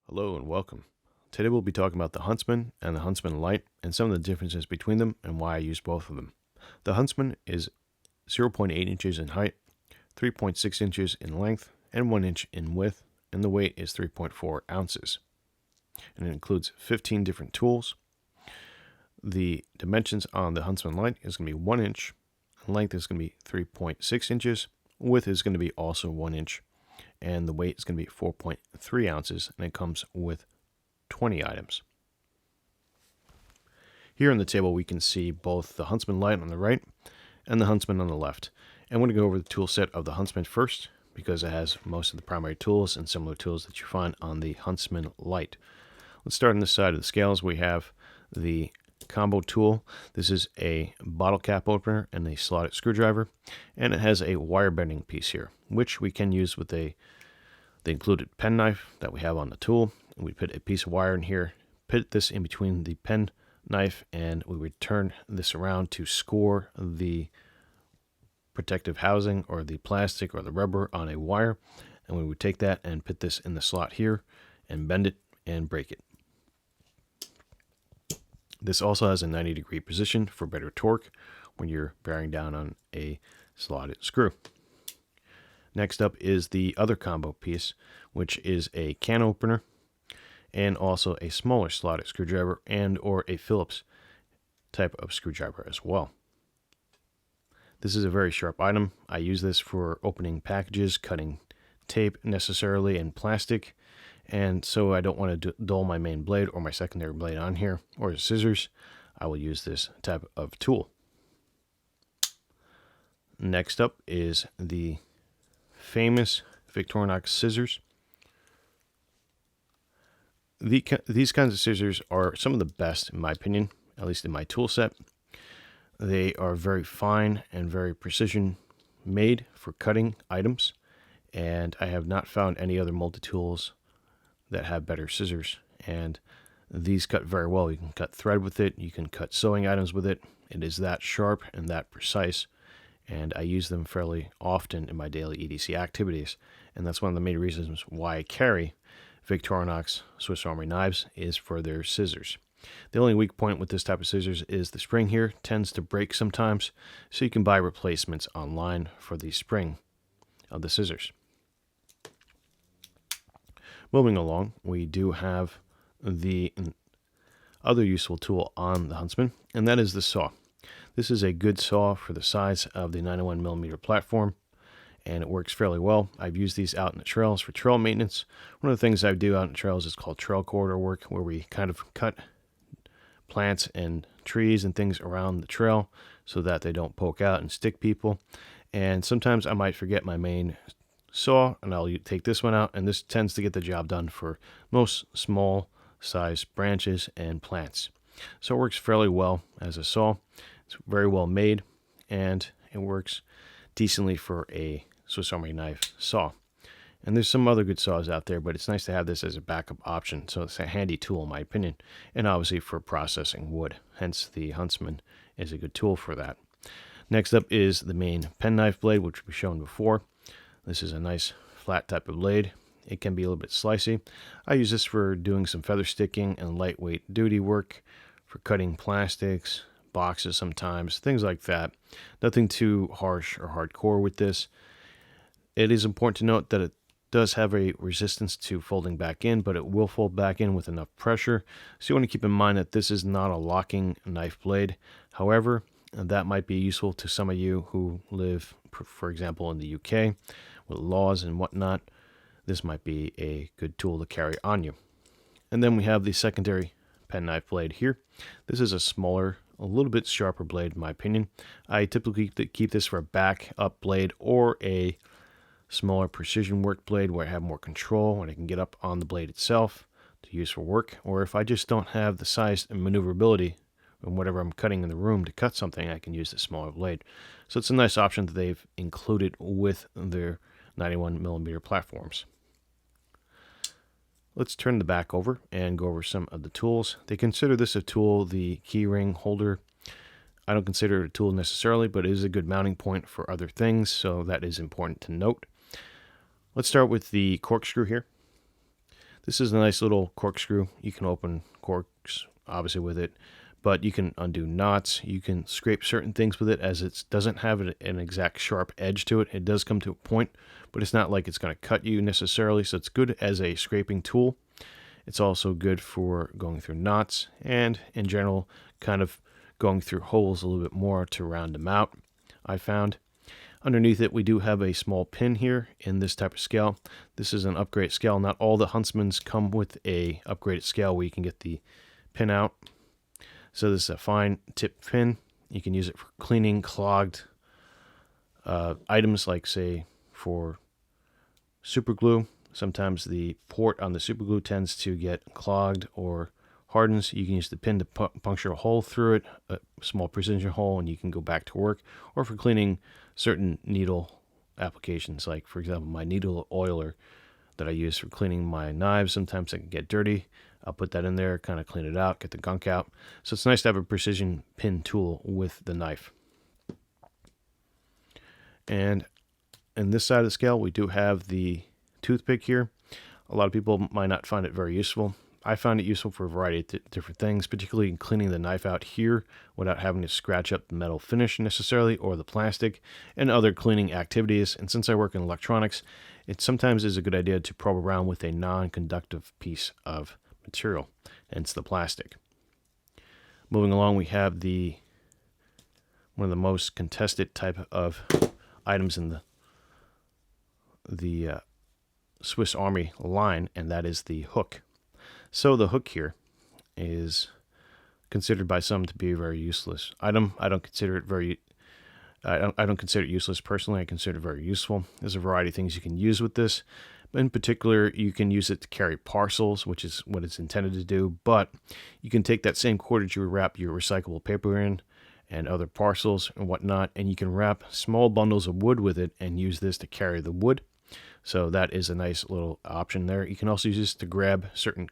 Hello and welcome. Today we'll be talking about the Huntsman and the Huntsman Lite and some of the differences between them and why I use both of them. The Huntsman is 0.8 inches in height, 3.6 inches in length, and 1 inch in width, and the weight is 3.4 ounces. And it includes 15 different tools. The dimensions on the Huntsman Lite is going to be 1 inch, length is going to be 3.6 inches, width is going to be also 1 inch, and the weight is going to be 4.3 ounces, and it comes with 20 items. Here on the table we can see both the Huntsman Lite on the right and the Huntsman on the left. And we're going to go over the tool set of the Huntsman first because it has most of the primary tools and similar tools that you find on the Huntsman Lite. Let's start on this side of the scales. We have the combo tool. This is a bottle cap opener and a slotted screwdriver, and it has a wire bending piece here, which we can use with the included pen knife that we have on the tool. And we put a piece of wire in here, put this in between the pen knife, and we would turn this around to score the protective housing or the plastic or the rubber on a wire, and we would take that and put this in the slot here and bend it and break it. This also has a 90-degree position for better torque when you're bearing down on a slotted screw. Next up is the other combo piece, which is a can opener and also a smaller slotted screwdriver and or a Phillips type of screwdriver as well. This is a very sharp item. I use this for opening packages, cutting tape necessarily, and plastic. And so I don't want to dull my main blade or my secondary blade on here, or scissors. I will use this type of tool. Next up is the famous Victorinox scissors. These kinds of scissors are some of the best in my opinion, at least in my tool set. They are very fine and very precision made for cutting items, and I have not found any other multi-tools that have better scissors, and these cut very well. You can cut thread with it, you can cut sewing items with it. It is that sharp and that precise, and I use them fairly often in my daily EDC activities, and that's one of the main reasons why I carry Victorinox Swiss Army knives, is for their scissors. The only weak point with this type of scissors is the spring here tends to break sometimes, so you can buy replacements online for the spring of the scissors. Moving along, we do have the other useful tool on the Huntsman, and that is the saw. This is a good saw for the size of the 91mm platform, and it works fairly well. I've used these out in the trails for trail maintenance. One of the things I do out in the trails is called trail corridor work, where we kind of cut plants and trees and things around the trail so that they don't poke out and stick people. And sometimes I might forget my main saw, and I'll take this one out, and this tends to get the job done for most small size branches and plants. So it works fairly well as a saw. It's very well made, and it works decently for a Swiss Army knife saw. And there's some other good saws out there, but it's nice to have this as a backup option. So it's a handy tool in my opinion, and obviously for processing wood. Hence the Huntsman is a good tool for that. Next up is the main penknife blade, which we've shown before. This is a nice flat type of blade. It can be a little bit slicey. I use this for doing some feather sticking and lightweight duty work, for cutting plastics, boxes sometimes, things like that. Nothing too harsh or hardcore with this. It is important to note that it does have a resistance to folding back in, but it will fold back in with enough pressure. So you want to keep in mind that this is not a locking knife blade. However, that might be useful to some of you who live, for example, in the UK with laws and whatnot. This might be a good tool to carry on you. And then we have the secondary penknife blade here. This is a smaller, a little bit sharper blade in my opinion. I typically keep this for a back up blade or a smaller precision work blade where I have more control and I can get up on the blade itself to use for work, or if I just don't have the size and maneuverability and whatever I'm cutting in the room to cut something, I can use the smaller blade. So it's a nice option that they've included with their 91mm platforms. Let's turn the back over and go over some of the tools. They consider this a tool, the keyring holder. I don't consider it a tool necessarily, but it is a good mounting point for other things, so that is important to note. Let's start with the corkscrew here. This is a nice little corkscrew. You can open corks, obviously, with it, but you can undo knots. You can scrape certain things with it, as it doesn't have an exact sharp edge to it. It does come to a point, but it's not like it's going to cut you necessarily, so it's good as a scraping tool. It's also good for going through knots and, in general, kind of going through holes a little bit more to round them out, I found. Underneath it, we do have a small pin here in this type of scale. This is an upgrade scale. Not all the Huntsmans come with a upgraded scale where you can get the pin out. So this is a fine tip pin. You can use it for cleaning clogged items, like, say, for super glue. Sometimes the port on the super glue tends to get clogged or hardens. You can use the pin to puncture a hole through it, a small precision hole, and you can go back to work. Or for cleaning certain needle applications, like, for example, my needle oiler that I use for cleaning my knives. Sometimes it can get dirty. I'll put that in there, kind of clean it out, get the gunk out. So it's nice to have a precision pin tool with the knife. And in this side of the scale, we do have the toothpick here. A lot of people might not find it very useful. I found it useful for a variety of different things, particularly in cleaning the knife out here without having to scratch up the metal finish necessarily, or the plastic, and other cleaning activities. And since I work in electronics, it sometimes is a good idea to probe around with a non-conductive piece of material, hence the plastic. Moving along, we have one of the most contested type of items in the Swiss Army line, and that is the hook. So the hook here is considered by some to be a very useless item. I don't consider it useless personally. I consider it very useful. There's a variety of things you can use with this. In particular, you can use it to carry parcels, which is what it's intended to do, but you can take that same cordage you wrap your recyclable paper in and other parcels and whatnot, and you can wrap small bundles of wood with it and use this to carry the wood. So that is a nice little option there. You can also use this to grab certain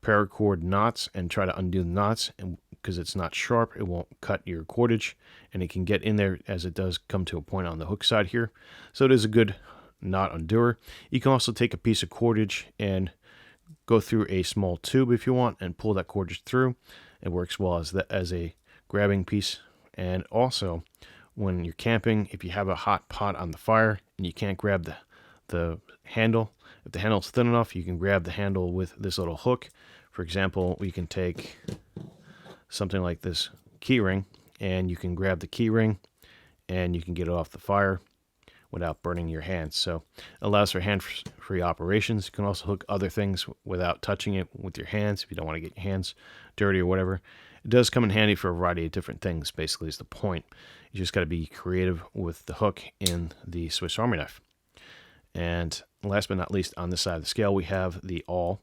paracord knots and try to undo the knots, and because it's not sharp, it won't cut your cordage, and it can get in there as it does come to a point on the hook side here. So it is a good knot undoer. You can also take a piece of cordage and go through a small tube if you want and pull that cordage through. It works well as a grabbing piece. And also, when you're camping, if you have a hot pot on the fire and you can't grab the handle, if the handle's thin enough, you can grab the handle with this little hook. For example, we can take something like this key ring, and you can grab the key ring and you can get it off the fire without burning your hands. So it allows for hand-free operations. You can also hook other things without touching it with your hands if you don't want to get your hands dirty or whatever. It does come in handy for a variety of different things, basically, is the point. You just got to be creative with the hook in the Swiss Army knife. And last but not least, on this side of the scale, we have the awl.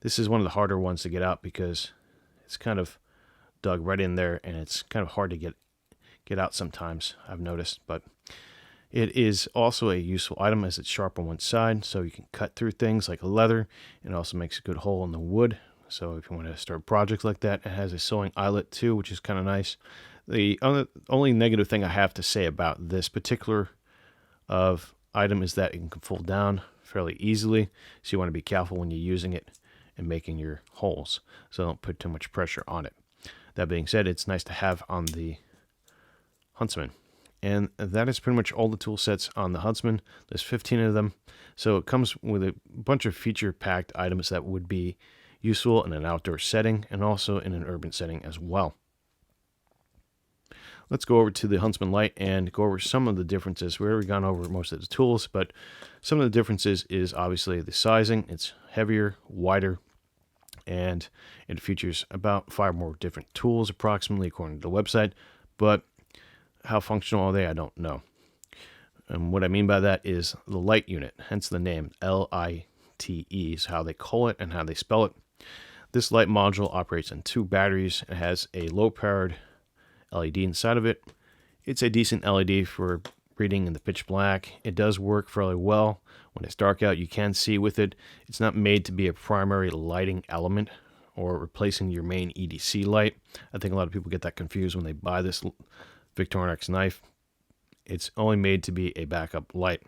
This is one of the harder ones to get out because it's kind of dug right in there, and it's kind of hard to get out sometimes, I've noticed. But it is also a useful item as it's sharp on one side, so you can cut through things like leather. It also makes a good hole in the wood. So if you want to start projects like that, it has a sewing eyelet too, which is kind of nice. The only negative thing I have to say about this particular item is that it can fold down fairly easily. So you want to be careful when you're using it and making your holes. So don't put too much pressure on it. That being said, it's nice to have on the Huntsman. And that is pretty much all the tool sets on the Huntsman. There's 15 of them. So it comes with a bunch of feature-packed items that would be useful in an outdoor setting and also in an urban setting as well. Let's go over to the Huntsman Lite and go over some of the differences. We've already gone over most of the tools, but some of the differences is obviously the sizing. It's heavier, wider, and it features about 5 more different tools approximately according to the website, but how functional are they? I don't know. And what I mean by that is the light unit, hence the name LITE is how they call it and how they spell it. This light module operates on 2 batteries. It has a low-powered LED inside of it. It's a decent LED for reading in the pitch black. It does work fairly well. When it's dark out, you can see with it. It's not made to be a primary lighting element or replacing your main EDC light. I think a lot of people get that confused when they buy this Victorinox knife. It's only made to be a backup light.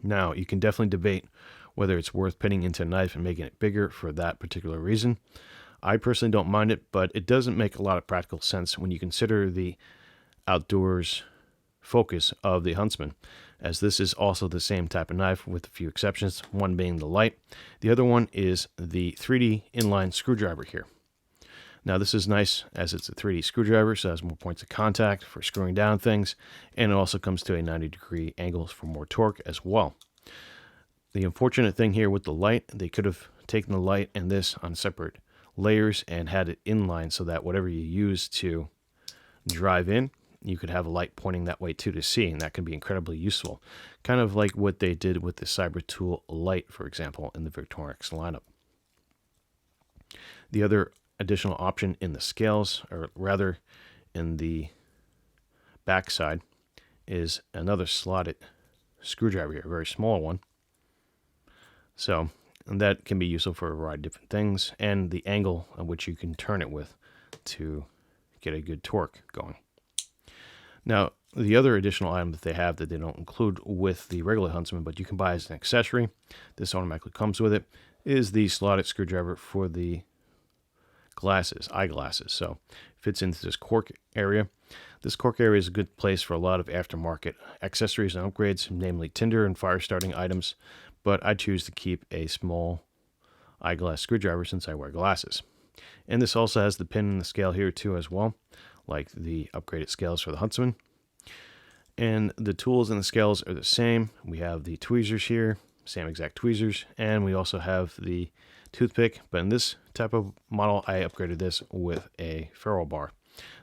Now, you can definitely debate whether it's worth pitting into a knife and making it bigger for that particular reason. I personally don't mind it, but it doesn't make a lot of practical sense when you consider the outdoors focus of the Huntsman, as this is also the same type of knife with a few exceptions, one being the Lite. The other one is the 3D inline screwdriver here. Now this is nice as it's a 3D screwdriver, so it has more points of contact for screwing down things, and it also comes to a 90-degree angle for more torque as well. The unfortunate thing here with the Lite, they could have taken the Lite and this on separate layers and had it inline so that whatever you use to drive in, you could have a light pointing that way too to see, and that can be incredibly useful. Kind of like what they did with the Cybertool Lite, for example, in the Victorinox lineup. The other additional option in the scales, or rather in the back side, is another slotted screwdriver here, a very small one. So, and that can be useful for a variety of different things, and the angle at which you can turn it with to get a good torque going. Now, the other additional item that they have that they don't include with the regular Huntsman, but you can buy as an accessory, this automatically comes with it, is the slotted screwdriver for the glasses, eyeglasses. So it fits into this cork area. This cork area is a good place for a lot of aftermarket accessories and upgrades, namely tinder and fire starting items, but I choose to keep a small eyeglass screwdriver since I wear glasses. And this also has the pin in the scale here too as well, like the upgraded scales for the Huntsman. And the tools and the scales are the same. We have the tweezers here, same exact tweezers, and we also have the toothpick, but in this type of model, I upgraded this with a ferrule bar.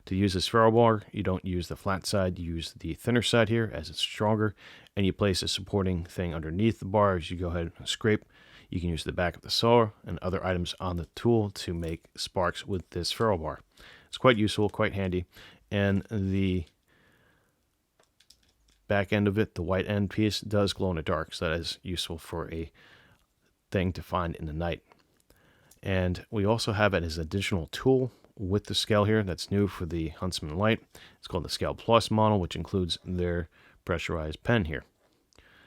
To use this ferrule bar, you don't use the flat side, you use the thinner side here as it's stronger, and you place a supporting thing underneath the bar as you go ahead and scrape. You can use the back of the saw and other items on the tool to make sparks with this ferrule bar. It's quite useful, quite handy, and the back end of it, the white end piece, does glow in the dark, so that is useful for a thing to find in the night. And we also have it as an additional tool with the scale here that's new for the Huntsman Lite. It's called the Scale Plus model, which includes their pressurized pen here.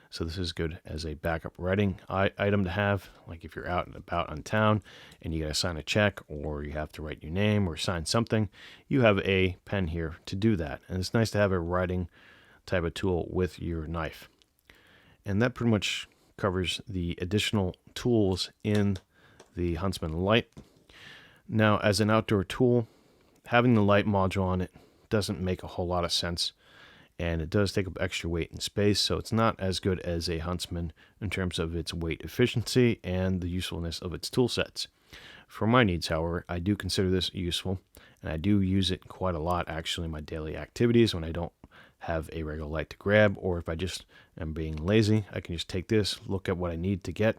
So this is good as a backup writing item to have, like if you're out and about on town and you got to sign a check or you have to write your name or sign something, you have a pen here to do that. And it's nice to have a writing type of tool with your knife. And that pretty much covers the additional tools in the Huntsman Lite. Now, as an outdoor tool, having the light module on it doesn't make a whole lot of sense, and it does take up extra weight and space, so it's not as good as a Huntsman in terms of its weight efficiency and the usefulness of its tool sets. For my needs, however, I do consider this useful, and I do use it quite a lot actually in my daily activities when I don't have a regular light to grab, or if I just am being lazy, I can just take this, look at what I need to get,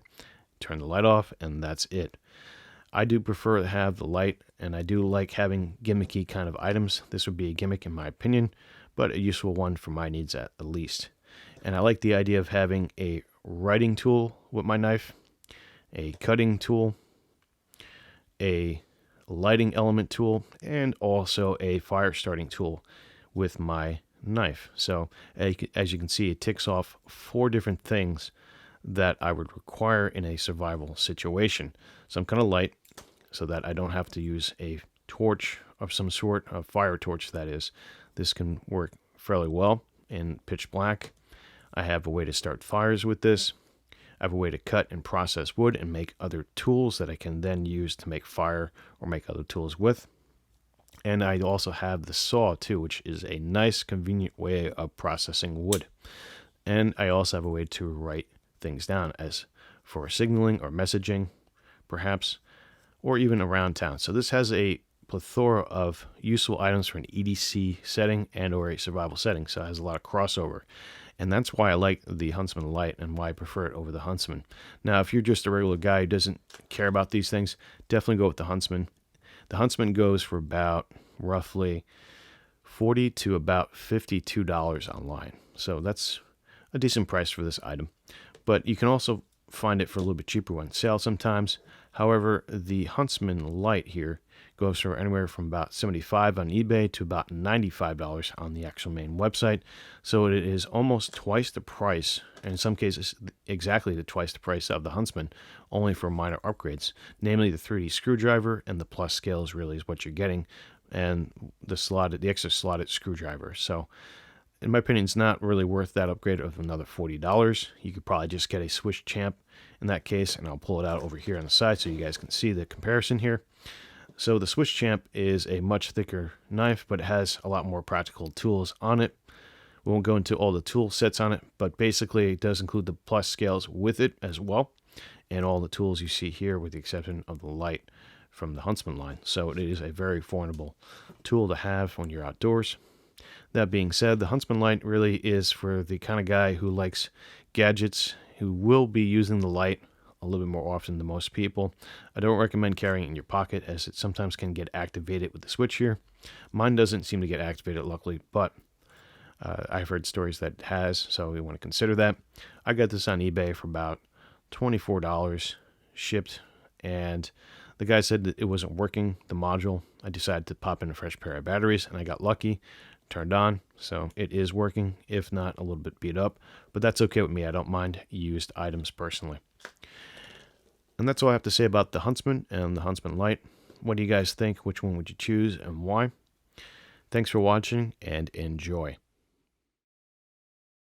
turn the light off, and that's it. I do prefer to have the light, and I do like having gimmicky kind of items. This would be a gimmick in my opinion, but a useful one for my needs at least. And I like the idea of having a writing tool with my knife, a cutting tool, a lighting element tool, and also a fire starting tool with my knife. So as you can see, it ticks off 4 different things that I would require in a survival situation. So I'm kind of light so that I don't have to use a torch of some sort, a fire torch that is. This can work fairly well in pitch black. I have a way to start fires with this. I have a way to cut and process wood and make other tools that I can then use to make fire or make other tools with. And I also have the saw too, which is a nice convenient way of processing wood. And I also have a way to write things down as for signaling or messaging perhaps, or even around town. So this has a plethora of useful items for an EDC setting and or a survival setting, so it has a lot of crossover. And that's why I like the Huntsman Lite and why I prefer it over the Huntsman. Now, if you're just a regular guy who doesn't care about these things, definitely go with the Huntsman. The Huntsman goes for about roughly $40 to about $52 online. So that's a decent price for this item. But you can also find it for a little bit cheaper on sale sometimes. However, the Huntsman Lite here Goes for anywhere from about $75 on eBay to about $95 on the actual main website. So it is almost twice the price, and in some cases exactly twice the price of the Huntsman, only for minor upgrades. Namely, the 3D screwdriver and the plus scale is really what you're getting, and the extra slotted screwdriver. So in my opinion, it's not really worth that upgrade of another $40. You could probably just get a Swiss Champ in that case, and I'll pull it out over here on the side so you guys can see the comparison here. So the Swiss Champ is a much thicker knife, but it has a lot more practical tools on it. We won't go into all the tool sets on it, but basically it does include the plus scales with it as well, and all the tools you see here with the exception of the light from the Huntsman line. So it is a very formidable tool to have when you're outdoors. That being said, the Huntsman Lite really is for the kind of guy who likes gadgets, who will be using the light a little bit more often than most people. I don't recommend carrying it in your pocket, as it sometimes can get activated with the switch here. Mine doesn't seem to get activated, luckily, but I've heard stories that it has, so we want to consider that. I got this on eBay for about $24 shipped, and the guy said that it wasn't working, the module. I decided to pop in a fresh pair of batteries, and I got lucky. Turned on, so it is working, if not a little bit beat up, but that's okay with me. I don't mind used items personally. And that's all I have to say about the Huntsman and the Huntsman Lite. What do you guys think? Which one would you choose and why? Thanks for watching, and enjoy.